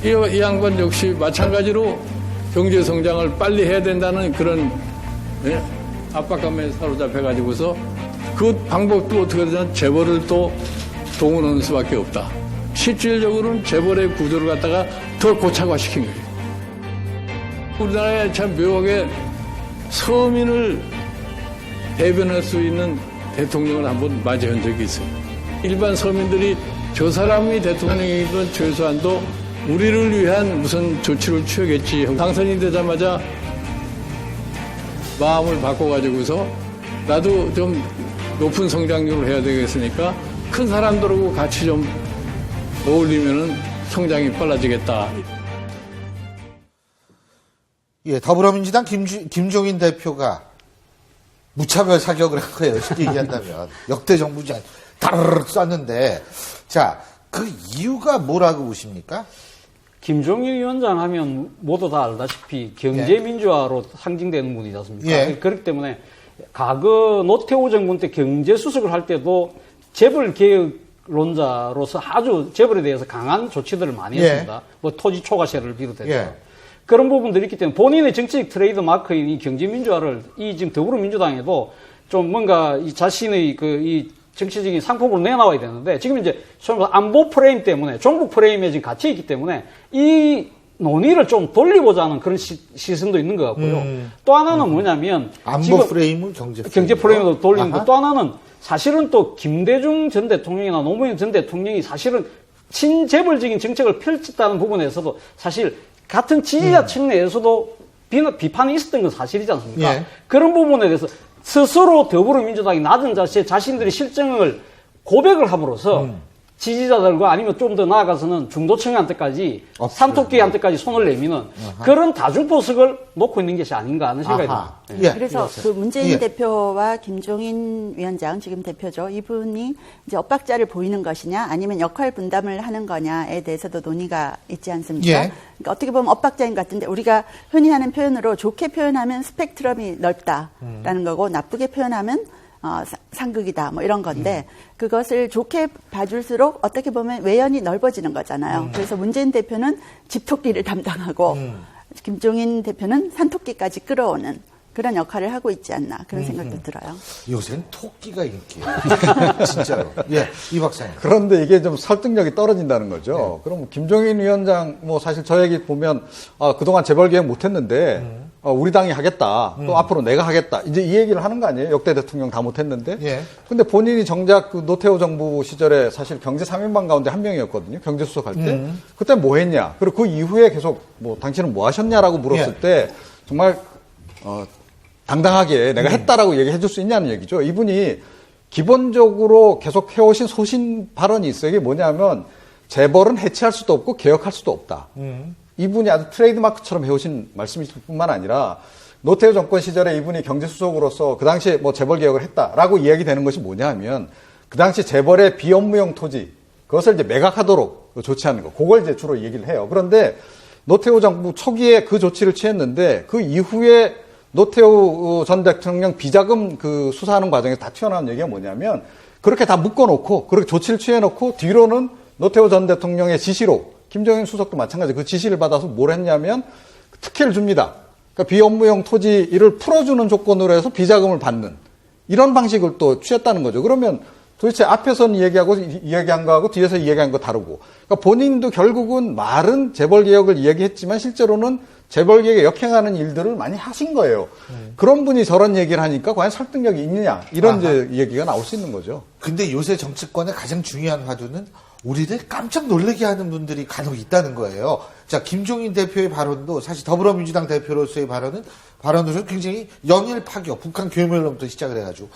이 양반 역시 마찬가지로 경제 성장을 빨리 해야 된다는 그런 압박감에 사로잡혀가지고서 그 방법도 어떻게 되냐면 재벌을 또 동원하는 수밖에 없다. 실질적으로는 재벌의 구조를 갖다가 더 고착화시킨 거예요. 우리나라에 참 묘하게 서민을 대변할 수 있는 대통령을 한번 맞이한 적이 있어요. 일반 서민들이 저 사람이 대통령이건 최소한도 우리를 위한 무슨 조치를 취하겠지. 당선이 되자마자 마음을 바꿔가지고서 나도 좀 높은 성장률을 해야 되겠으니까 큰 사람들하고 같이 좀 어울리면은 성장이 빨라지겠다. 예, 더불어민주당 김종인 대표가 무차별 사격을 한 거예요. 쉽게 얘기한다면. 역대 정부지 다르륵 쐈는데. 자, 그 이유가 뭐라고 보십니까? 김종인 위원장 하면 모두 다 알다시피 경제민주화로 상징되는 분이지 않습니까? 예. 그렇기 때문에 과거 노태우 정부 때 경제수석을 할 때도 재벌개혁론자로서 아주 재벌에 대해서 강한 조치들을 많이 했습니다. 뭐 토지 초과세를 비롯해서. 예. 그런 부분들이 있기 때문에 본인의 정치적 트레이드 마크인 이 경제민주화를 이 지금 더불어민주당에도 좀 뭔가 이 자신의 이 정치적인 상품으로 내놔야 되는데 지금 이제 안보 프레임 때문에 종북 프레임에 지금 갇혀 있기 때문에 이 논의를 좀 돌려보자는 그런 시선도 있는 것 같고요. 또 하나는 뭐냐면 안보 프레임을 경제 프레임으로 돌리는 거. 또 하나는 사실은 또 김대중 전 대통령이나 노무현 전 대통령이 사실은 친재벌적인 정책을 펼쳤다는 부분에서도 사실 같은 지지자층 내에서도 비판이 있었던 건 사실이지 않습니까? 예. 그런 부분에 대해서 스스로 더불어민주당이 낮은 자세에 자신들의 실정을 고백을 함으로써 지지자들과 아니면 좀 더 나아가서는 중도층한테까지 산토끼한테까지 손을 내미는 그런 다중포석을 놓고 있는 것이 아닌가 하는 생각이 듭니다. 예. 그래서 그 문재인 예. 대표와 김종인 위원장, 지금 대표죠. 이분이 이제 엇박자를 보이는 것이냐, 아니면 역할 분담을 하는 거냐에 대해서도 논의가 있지 않습니까? 예. 그러니까 어떻게 보면 엇박자인 것 같은데, 우리가 흔히 하는 표현으로 좋게 표현하면 스펙트럼이 넓다라는 거고, 나쁘게 표현하면 상극이다, 뭐 이런 건데, 그것을 좋게 봐줄수록 어떻게 보면 외연이 넓어지는 거잖아요. 그래서 문재인 대표는 집토끼를 담당하고, 김종인 대표는 산토끼까지 끌어오는 그런 역할을 하고 있지 않나, 그런 생각도 들어요. 요새는 토끼가 인기예요. 진짜로. 예, 이 박사님. 그런데 이게 좀 설득력이 떨어진다는 거죠. 그럼 김종인 위원장, 뭐 사실 저 얘기 보면, 그동안 재벌개혁 못했는데, 우리 당이 하겠다. 또 앞으로 내가 하겠다. 이제 이 얘기를 하는 거 아니에요? 역대 대통령 다 못했는데. 예. 근데 본인이 정작 그 노태우 정부 시절에 사실 경제 3인방 가운데 한 명이었거든요. 경제수석 할 때. 그때 뭐 했냐. 그리고 그 이후에 계속 뭐 당신은 뭐 하셨냐라고 물었을 예. 때 정말, 당당하게 내가 했다라고 얘기해 줄 수 있냐는 얘기죠. 이분이 기본적으로 계속 해오신 소신 발언이 있어요. 이게 뭐냐면 재벌은 해체할 수도 없고 개혁할 수도 없다. 이분이 아주 트레이드마크처럼 해오신 말씀일 뿐만 아니라 노태우 정권 시절에 이분이 경제수석으로서 그 당시에 뭐 재벌 개혁을 했다라고 이야기되는 것이 뭐냐 하면 그 당시 재벌의 비업무용 토지 그것을 이제 매각하도록 조치하는 거. 그걸 이제 주로 얘기를 해요. 그런데 노태우 정부 초기에 그 조치를 취했는데 그 이후에 노태우 전 대통령 비자금 그 수사하는 과정에서 다 튀어나온 얘기가 뭐냐면 그렇게 다 묶어놓고 그렇게 조치를 취해놓고 뒤로는 노태우 전 대통령의 지시로 김종인 수석도 마찬가지 그 지시를 받아서 뭘 했냐면 특혜를 줍니다. 그러니까 비업무용 토지를 풀어주는 조건으로 해서 비자금을 받는 이런 방식을 또 취했다는 거죠. 그러면 도대체 앞에서는 이야기한 거하고 뒤에서 이야기한 거 다르고 그러니까 본인도 결국은 말은 재벌개혁을 이야기했지만 실제로는 재벌개혁에 역행하는 일들을 많이 하신 거예요. 그런 분이 저런 얘기를 하니까 과연 설득력이 있느냐 이런 이제 얘기가 나올 수 있는 거죠. 근데 요새 정치권의 가장 중요한 화두는 우리를 깜짝 놀라게 하는 분들이 간혹 있다는 거예요. 자, 김종인 대표의 발언도 사실 더불어민주당 대표로서의 발언으로 굉장히 연일 파격, 북한 괴멸로부터 시작을 해가지고